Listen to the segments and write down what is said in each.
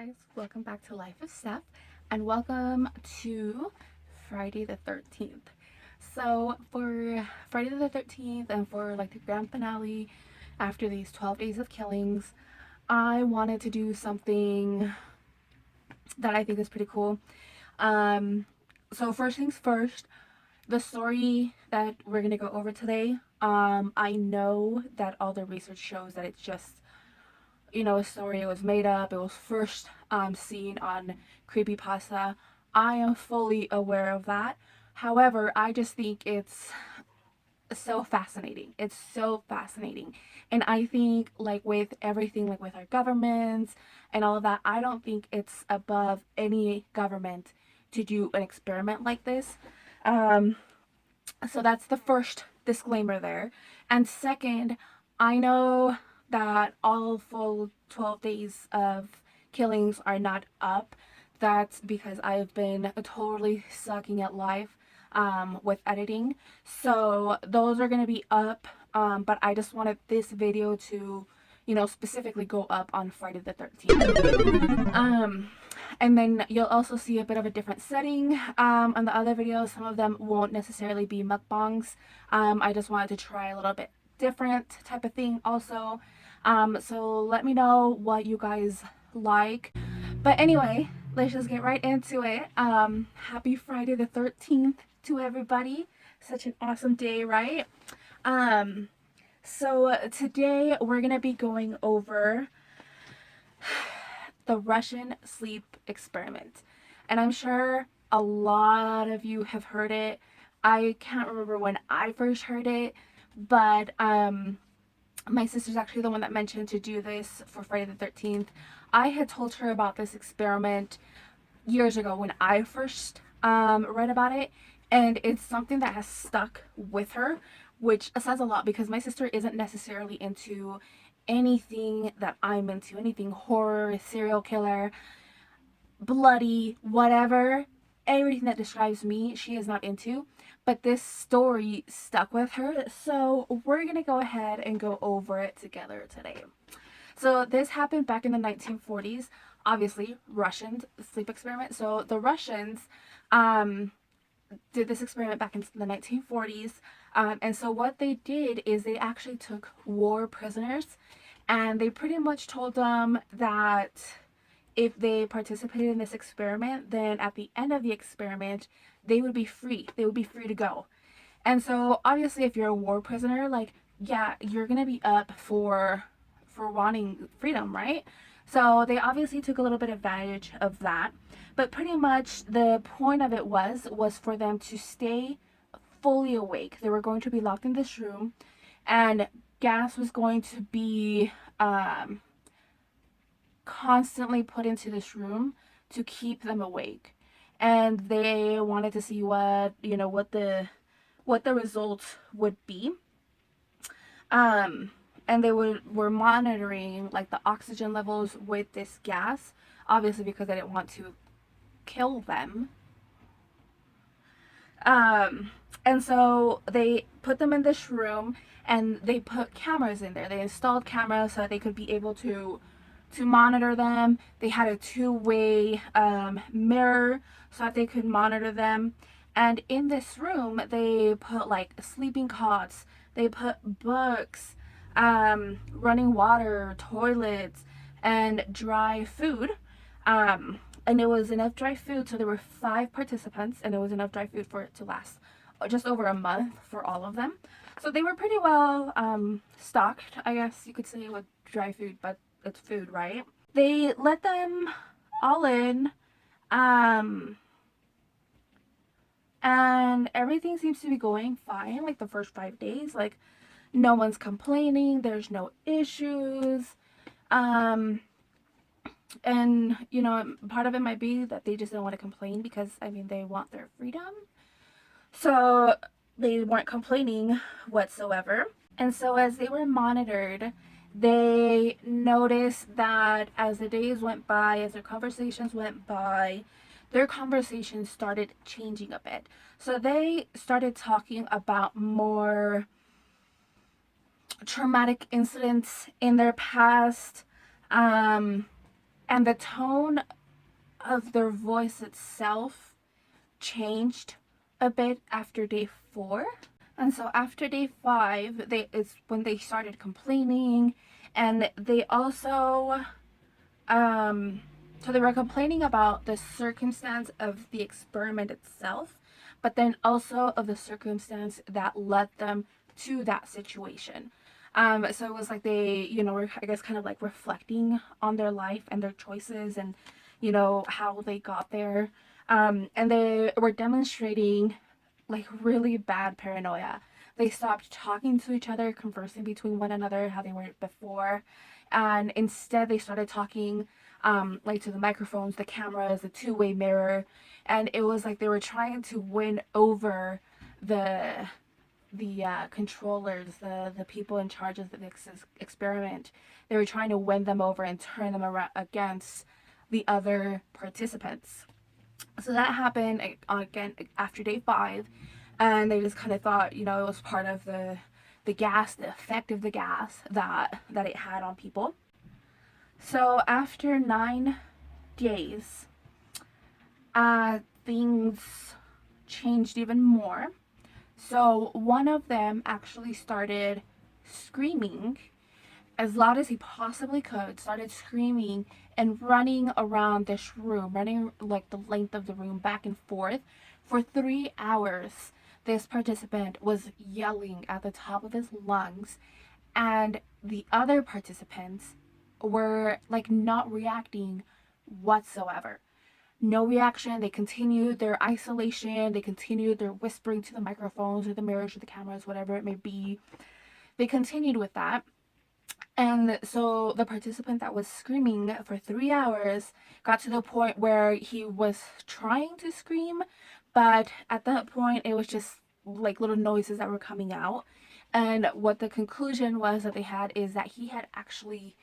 guys, welcome back to Life of Steph and welcome to Friday the 13th. So for Friday the 13th and for like the grand finale after these 12 days of killings, I wanted to do something that I think is pretty cool. So first things first, the story that we're gonna go over today, I know that all the research shows that it's just a story. It was made up. It was first seen on creepypasta. I am fully aware of that. However, I just think it's so fascinating. It's so fascinating. And I think like with everything, like with our governments and all of that, I don't think it's above any government to do an experiment like this. Um, so that's the first disclaimer there. And second, I know that all full 12 days of killings are not up. That's because I've been totally sucking at life with editing. So those are going to be up. But I just wanted this video to, specifically go up on Friday the 13th. And then you'll also see a bit of a different setting on the other videos. Some of them won't necessarily be mukbangs. I just wanted to try a little bit different type of thing also. So let me know what you guys like. But anyway, let's just get right into it. Happy Friday the 13th to everybody. Such an awesome day, right? So today we're gonna be going over the Russian sleep experiment. And I'm sure a lot of you have heard it. I can't remember when I first heard it, but my sister's actually the one that mentioned to do this for Friday the 13th. I had told her about this experiment years ago when I first read about it, and it's something that has stuck with her, which says a lot because my sister isn't necessarily into anything that I'm into, anything horror, serial killer, bloody, whatever. Everything that describes me, she is not into. But this story stuck with her, so we're gonna go ahead and go over it together today. So this happened back in the 1940s. Obviously, Russian sleep experiment. So the Russians did this experiment back in the 1940s. And so what they did is they actually took war prisoners and they pretty much told them that if they participated in this experiment, then at the end of the experiment, they would be free. They would be free to go. And so obviously if you're a war prisoner, like, yeah, you're going to be up for wanting freedom, right? So they obviously took a little bit of advantage of that. But pretty much the point of it was for them to stay fully awake. They were going to be locked in this room and gas was going to be constantly put into this room to keep them awake. And they wanted to see what the results would be. And they were monitoring like the oxygen levels with this gas, obviously because they didn't want to kill them. And so they put them in this room and they put cameras in there. They installed cameras so that they could be able to monitor them. They had a two-way mirror so that they could monitor them. And in this room, they put like sleeping cots, they put books, running water, toilets, and dry food. And it was enough dry food, so there were 5 participants, and it was enough dry food for it to last just over a month for all of them. So they were pretty well stocked, I guess you could say, with dry food, but it's food, right? They let them all in, and everything seems to be going fine, like the first 5 days. Like, no one's complaining, there's no issues. And part of it might be that they just don't want to complain because they want their freedom, so they weren't complaining whatsoever. And so as they were monitored, they noticed that as the days went by, as their conversations went by, their conversations started changing a bit. So they started talking about more traumatic incidents in their past, And the tone of their voice itself changed a bit after day 4. And so after day 5, it's when they started complaining, and they also so they were complaining about the circumstance of the experiment itself, but then also of the circumstance that led them to that situation. So it was like they, were, I guess, kind of like reflecting on their life and their choices and, how they got there. And they were demonstrating like really bad paranoia. They stopped talking to each other, conversing between one another how they were before, and instead they started talking like to the microphones, the cameras, the two-way mirror, and it was like they were trying to win over the controllers, the people in charge of the experiment. They were trying to win them over and turn them around against the other participants. So that happened again after day 5, and they just kind of thought, it was part of the gas, the effect of the gas that it had on people. So after 9 days, things changed even more. So one of them actually started screaming as loud as he possibly could, started screaming and running around this room, running like the length of the room back and forth for 3 hours. This participant was yelling at the top of his lungs, and the other participants were like not reacting whatsoever. No reaction. They continued their isolation. They continued their whispering to the microphones or the mirrors or the cameras, whatever it may be. They continued with that. And so the participant that was screaming for 3 hours got to the point where he was trying to scream, but at that point it was just like little noises that were coming out. And what the conclusion was that they had is that he had actually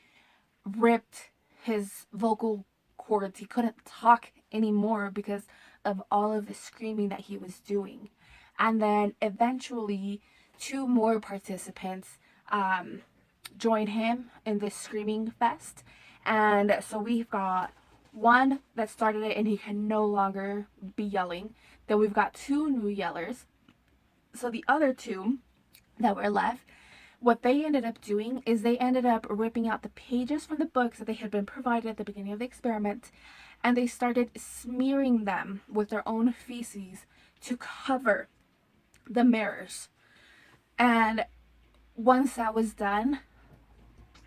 ripped his vocal cords. He couldn't talk anymore because of all of the screaming that he was doing. And then eventually 2 more participants joined him in this screaming fest. And so we've got one that started it and he can no longer be yelling. Then we've got 2 new yellers. So the other 2 that were left, what they ended up doing is they ended up ripping out the pages from the books that they had been provided at the beginning of the experiment, and they started smearing them with their own feces to cover the mirrors. And once that was done,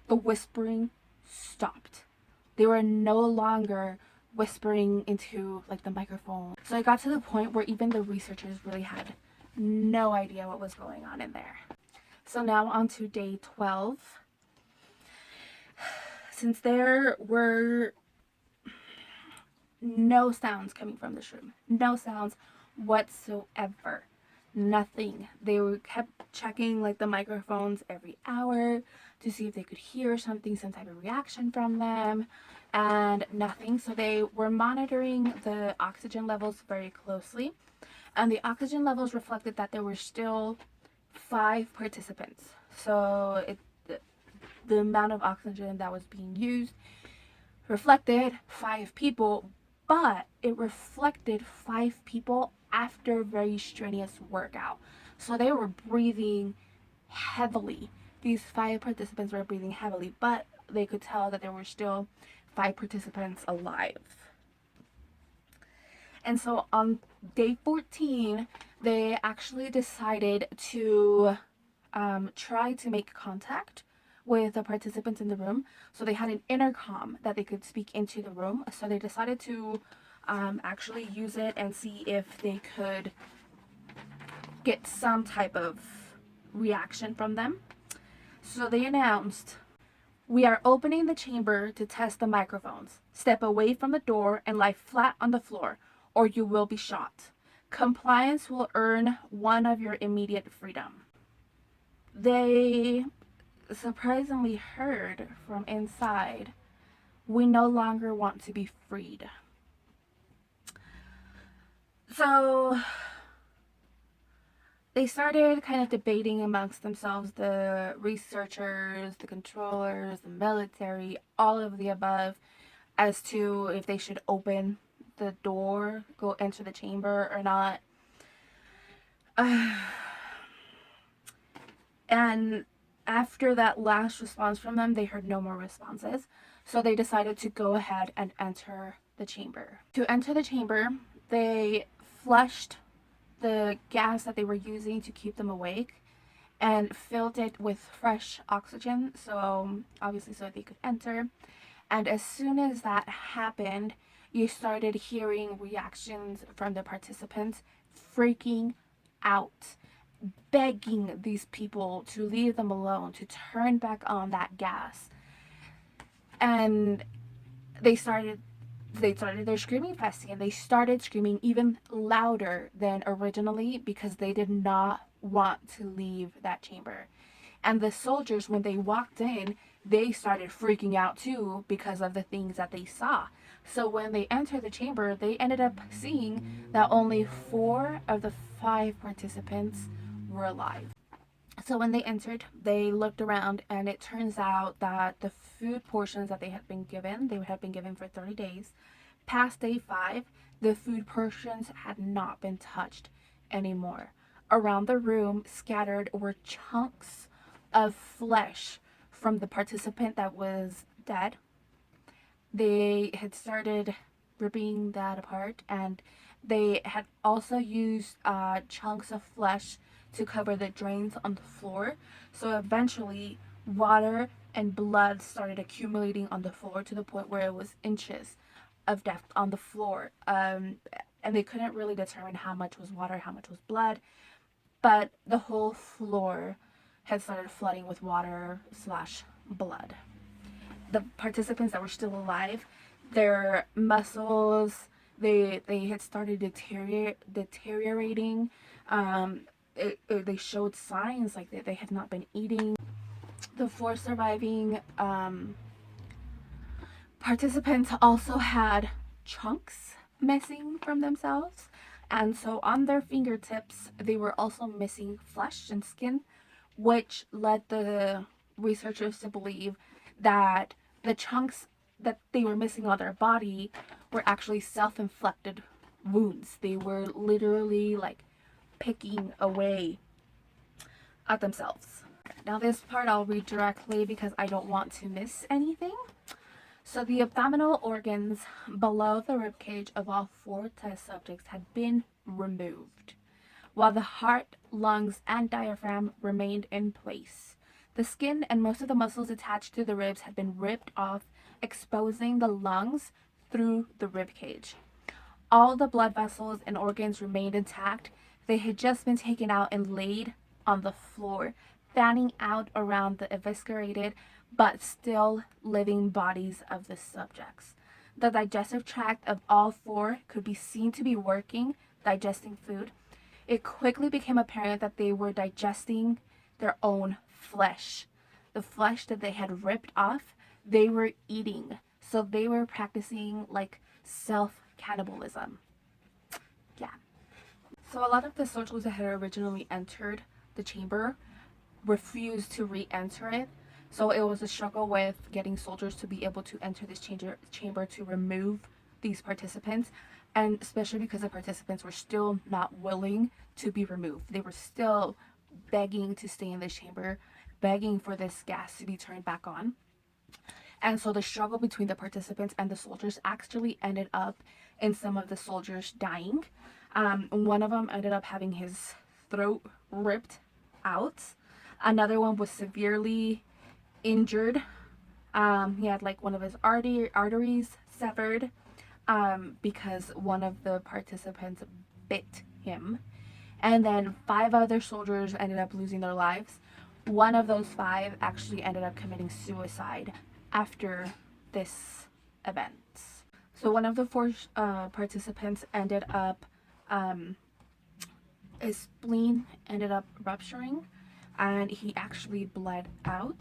the whispering stopped. They were no longer whispering into like the microphone. So it got to the point where even the researchers really had no idea what was going on in there. So now on to day 12. Since there were no sounds coming from this room, no sounds whatsoever, nothing. They kept checking like the microphones every hour to see if they could hear something, some type of reaction from them, and nothing. So they were monitoring the oxygen levels very closely, and the oxygen levels reflected that there were still 5 participants. So the amount of oxygen that was being used reflected 5 people, but it reflected 5 people after very strenuous workout. So they were breathing heavily. These 5 participants were breathing heavily, but they could tell that there were still 5 participants alive. And so on day 14, they actually decided to try to make contact with the participants in the room. So they had an intercom that they could speak into the room. So they decided to actually use it and see if they could get some type of reaction from them. So they announced, "We are opening the chamber to test the microphones. Step away from the door and lie flat on the floor, or you will be shot. Compliance will earn 1 of your immediate freedom." They surprisingly heard from inside, "We no longer want to be freed." So they started kind of debating amongst themselves, the researchers, the controllers, the military, all of the above, as to if they should open the door, go enter the chamber or not. And after that last response from them, they heard no more responses. So they decided to go ahead and enter the chamber. To enter the chamber, they flushed the gas that they were using to keep them awake and filled it with fresh oxygen, so obviously so they could enter. And as soon as that happened, you started hearing reactions from the participants freaking out, begging these people to leave them alone, to turn back on that gas. And they started their screaming fest, and they started screaming even louder than originally because they did not want to leave that chamber. And the soldiers, when they walked in, they started freaking out too because of the things that they saw. So when they entered the chamber, they ended up seeing that only 4 of the 5 participants were alive. So when they entered, they looked around, and it turns out that the food portions that they had been given for 30 days. Past day 5, the food portions had not been touched anymore. Around the room, scattered, were chunks of flesh from the participant that was dead. They had started ripping that apart, and they had also used chunks of flesh to cover the drains on the floor. So eventually, water and blood started accumulating on the floor to the point where it was inches of depth on the floor. And they couldn't really determine how much was water, how much was blood, but the whole floor had started flooding with water slash blood. The participants that were still alive, their muscles, they had started deteriorating. They showed signs like they had not been eating. The 4 surviving participants also had chunks missing from themselves, and so on their fingertips they were also missing flesh and skin, which led the researchers to believe that the chunks that they were missing on their body were actually self-inflicted wounds. They were literally like picking away at themselves. Now this part I'll read directly because I don't want to miss anything. So the abdominal organs below the ribcage of all 4 test subjects had been removed, while the heart, lungs, and diaphragm remained in place. The skin and most of the muscles attached to the ribs had been ripped off, exposing the lungs through the ribcage. All the blood vessels and organs remained intact. They had just been taken out and laid on the floor, fanning out around the eviscerated but still living bodies of the subjects. The digestive tract of all 4 could be seen to be working, digesting food. It quickly became apparent that they were digesting their own flesh. The flesh that they had ripped off, they were eating. So they were practicing like self-cannibalism. Yeah. So a lot of the soldiers that had originally entered the chamber refused to re-enter it. So it was a struggle with getting soldiers to be able to enter this chamber to remove these participants, and especially because the participants were still not willing to be removed. They were still begging to stay in this chamber, begging for this gas to be turned back on. And so the struggle between the participants and the soldiers actually ended up in some of the soldiers dying. One of them ended up having his throat ripped out. Another one was severely injured. He had like one of his arteries severed because one of the participants bit him. And then 5 other soldiers ended up losing their lives. One of those 5 actually ended up committing suicide after this event. So one of the 4 participants ended up, his spleen ended up rupturing, and he actually bled out.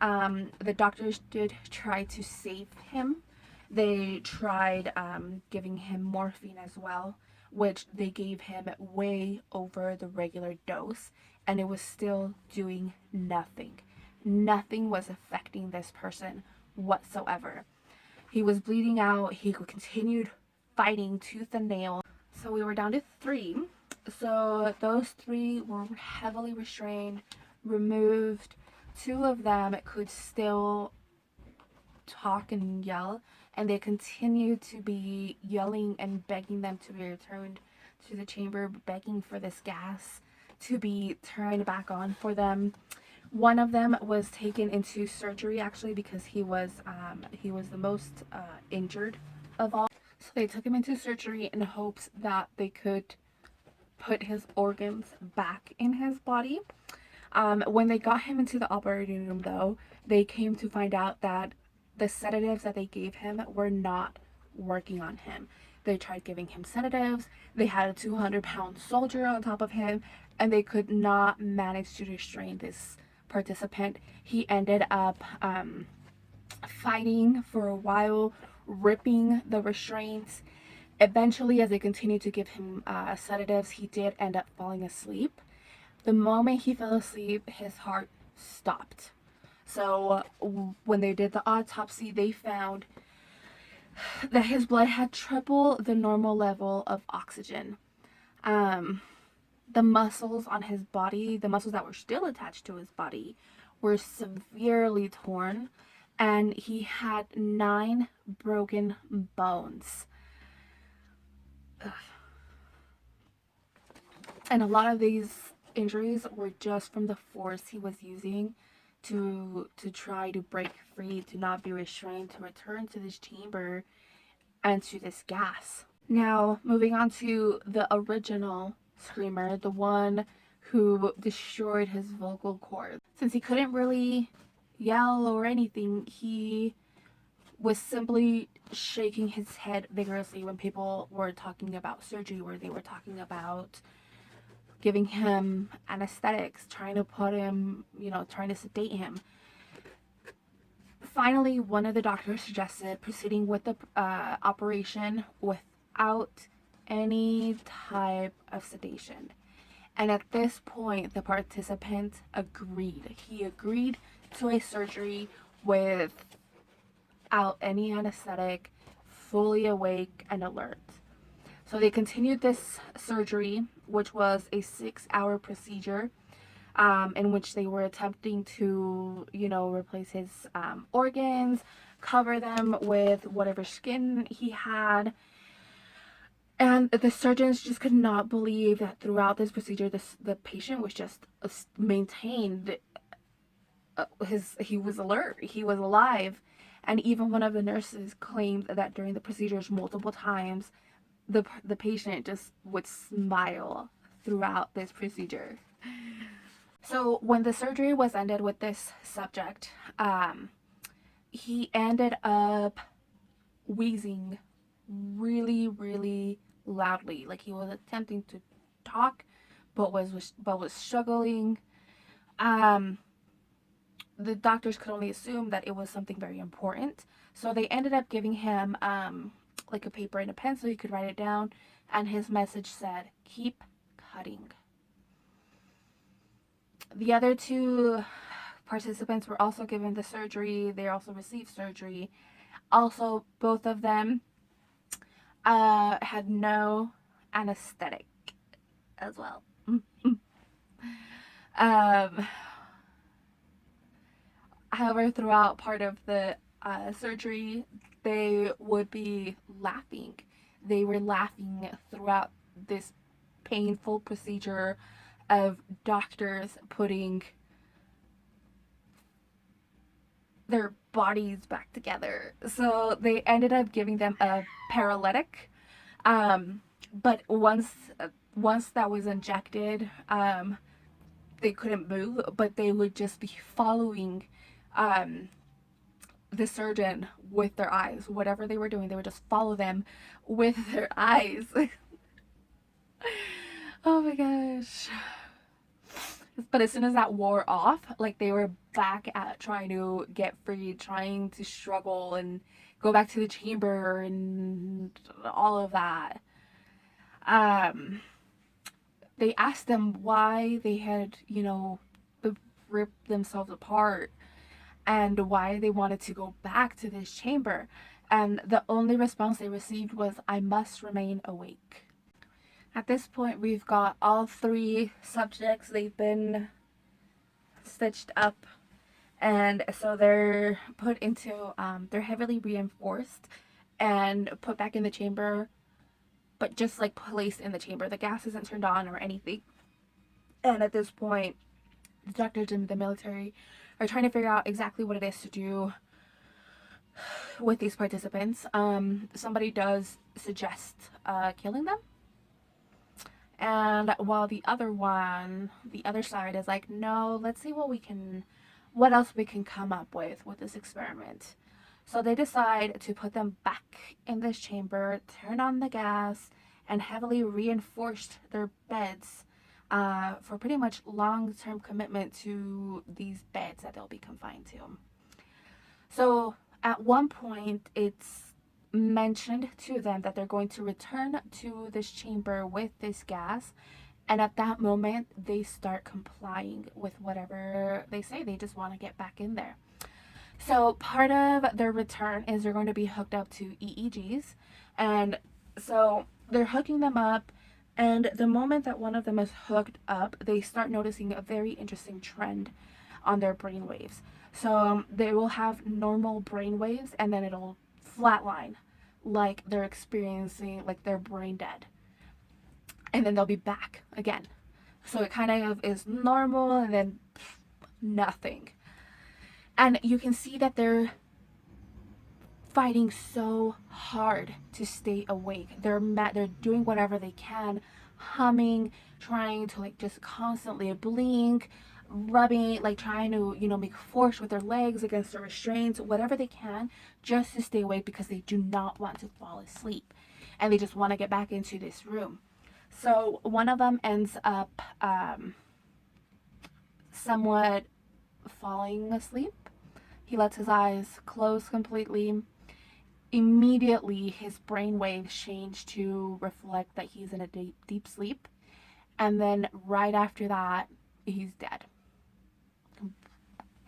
The doctors did try to save him. They tried giving him morphine as well, which they gave him way over the regular dose, and it was still doing nothing. Nothing was affecting this person whatsoever. He was bleeding out. He continued fighting tooth and nail. So we were down to 3. So those 3 were heavily restrained, removed. 2 of them could still talk and yell, and they continued to be yelling and begging them to be returned to the chamber, begging for this gas to be turned back on for them. One of them was taken into surgery actually because he was the most injured of all. So they took him into surgery in hopes that they could put his organs back in his body. When they got him into the operating room, though, they came to find out that the sedatives that they gave him were not working on him. They tried giving him sedatives. They had a 200-pound soldier on top of him, and they could not manage to restrain this participant. He ended up fighting for a while, ripping the restraints. Eventually, as they continued to give him sedatives, he did end up falling asleep. The moment he fell asleep, his heart stopped. So when they did the autopsy, they found that his blood had triple the normal level of oxygen. The muscles on his body, the muscles that were still attached to his body, were severely torn, and he had 9 broken bones. Ugh. And a lot of these injuries were just from the force he was using to try to break free, to not be restrained, to return to this chamber and to this gas. Now, moving on to the original screamer, the one who destroyed his vocal cords. Since he couldn't really yell or anything, he was simply shaking his head vigorously when people were talking about surgery, where they were talking about giving him anesthetics, trying to put him, trying to sedate him. Finally, one of the doctors suggested proceeding with the operation without any type of sedation. And at this point, the participant agreed. He agreed to a surgery without any anesthetic, fully awake and alert. So they continued this surgery, which was a 6-hour procedure, in which they were attempting to, replace his organs, cover them with whatever skin he had. And the surgeons just could not believe that throughout this procedure, the patient was just maintained. He was alert, he was alive. And even one of the nurses claimed that during the procedures multiple times, the patient just would smile throughout this procedure. So when the surgery was ended with this subject, he ended up wheezing really, really loudly, like he was attempting to talk, but was struggling. The doctors could only assume that it was something very important, so they ended up giving him like a paper and a pen so he could write it down, and his message said, "Keep cutting." The other 2 participants were also given the surgery. They also received surgery. Also, both of them had no anesthetic as well. However, throughout part of the surgery, they would be laughing. They were laughing throughout this painful procedure of doctors putting their bodies back together. So they ended up giving them a paralytic. But once that was injected, they couldn't move, but they would just be following the surgeon with their eyes. Whatever they were doing, they would just follow them with their eyes. Oh my gosh. But as soon as that wore off, like, they were back at trying to get free, trying to struggle and go back to the chamber and all of that. They asked them why they had, ripped themselves apart and why they wanted to go back to this chamber. And the only response they received was, "I must remain awake." At this point, we've got all 3 subjects. They've been stitched up, and so they're put into, they're heavily reinforced and put back in the chamber, but just like placed in the chamber. The gas isn't turned on or anything. And at this point, the doctors and the military are trying to figure out exactly what it is to do with these participants. Somebody does suggest killing them. And while the other side is like, no, let's see what else we can come up with this experiment. So they decide to put them back in this chamber, turn on the gas, and heavily reinforced their beds for pretty much long-term commitment to these beds that they'll be confined to. So at one point, it's mentioned to them that they're going to return to this chamber with this gas, and at that moment they start complying with whatever they say. They just want to get back in there. So part of their return is they're going to be hooked up to EEGs, and so they're hooking them up, and the moment that one of them is hooked up, they start noticing a very interesting trend on their brain waves. So they will have normal brain waves, and then it'll flatline, like they're experiencing, like they're brain dead, and then they'll be back again. So it kind of is normal, and then nothing. And you can see that they're fighting so hard to stay awake. They're doing whatever they can, humming, trying to like just constantly blink, rubbing, like trying to, make force with their legs against the restraints, whatever they can, just to stay awake, because they do not want to fall asleep and they just want to get back into this room. So one of them ends up somewhat falling asleep. He lets his eyes close completely. Immediately, his brain waves change to reflect that he's in a deep sleep. And then right after that, he's dead.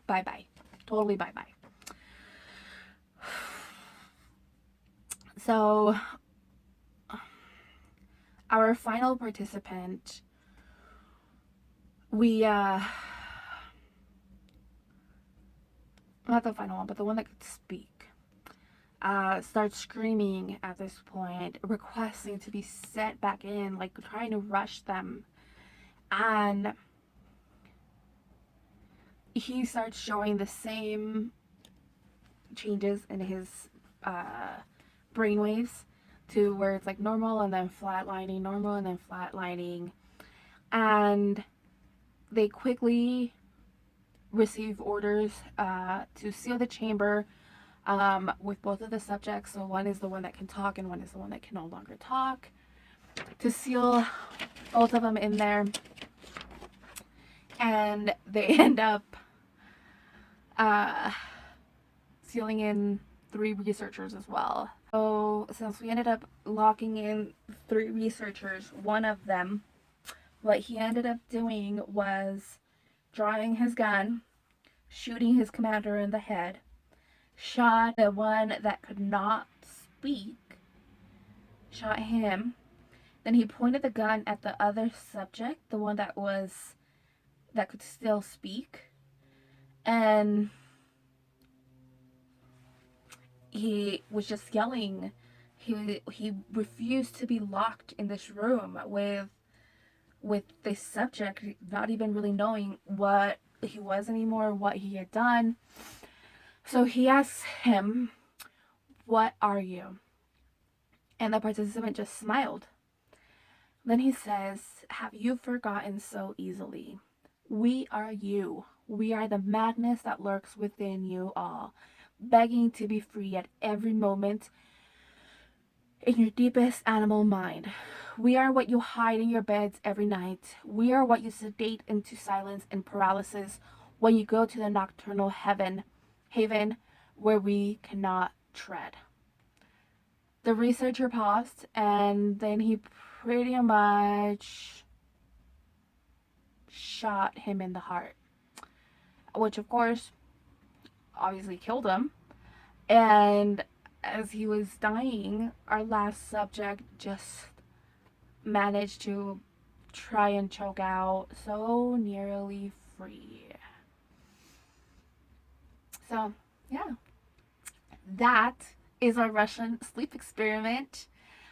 Bye-bye. Totally bye-bye. So, our final participant, not the final one, but the one that could speak, starts screaming at this point, requesting to be set back in, like trying to rush them. And he starts showing the same changes in his brainwaves, to where it's like normal and then flatlining, normal and then flatlining. And they quickly receive orders to seal the chamber with both of the subjects. So one is the one that can talk and one is the one that can no longer talk, to seal both of them in there. And they end up sealing in 3 researchers as well. So since we ended up locking in 3 researchers, one of them, what he ended up doing was drawing his gun, shooting his commander in the head, shot the one that could not speak, shot him. Then he pointed the gun at the other subject, the one that could still speak, and he was just yelling. He refused to be locked in this room with this subject, not even really knowing what he was anymore, what he had done. So he asks him, "What are you?" And the participant just smiled. Then he says, "Have you forgotten so easily? We are you. We are the madness that lurks within you all, begging to be free at every moment in your deepest animal mind. We are what you hide in your beds every night. We are what you sedate into silence and paralysis when you go to the nocturnal haven where we cannot tread." The researcher paused, and then he pretty much shot him in the heart, which of course obviously killed him. And as he was dying, our last subject just managed to try and choke out, so nearly free. So, yeah, that is our Russian sleep experiment.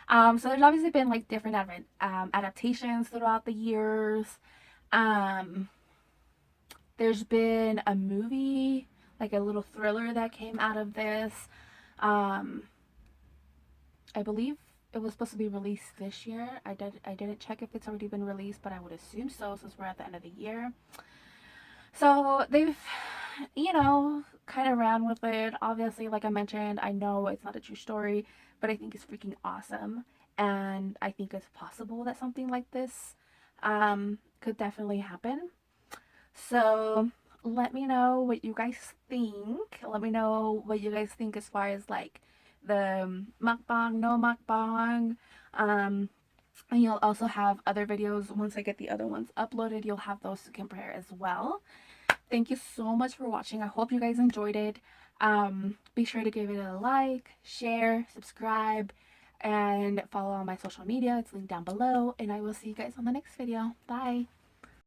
So there's obviously been like different adaptations throughout the years. Um, there's been a movie, like a little thriller that came out of this. Um, I believe it was supposed to be released this year. I didn't check if it's already been released, but I would assume so since we're at the end of the year. So they've, kind of ran with it. Obviously, like I mentioned, I know it's not a true story, but I think it's freaking awesome. And I think it's possible that something like this could definitely happen. So let me know what you guys think. Let me know what you guys think as far as like the mukbang, no mukbang. And you'll also have other videos. Once I get the other ones uploaded, you'll have those to compare as well. Thank you so much for watching. I hope you guys enjoyed it. Be sure to give it a like, share, subscribe, and follow on my social media. It's linked down below. And I will see you guys on the next video. Bye.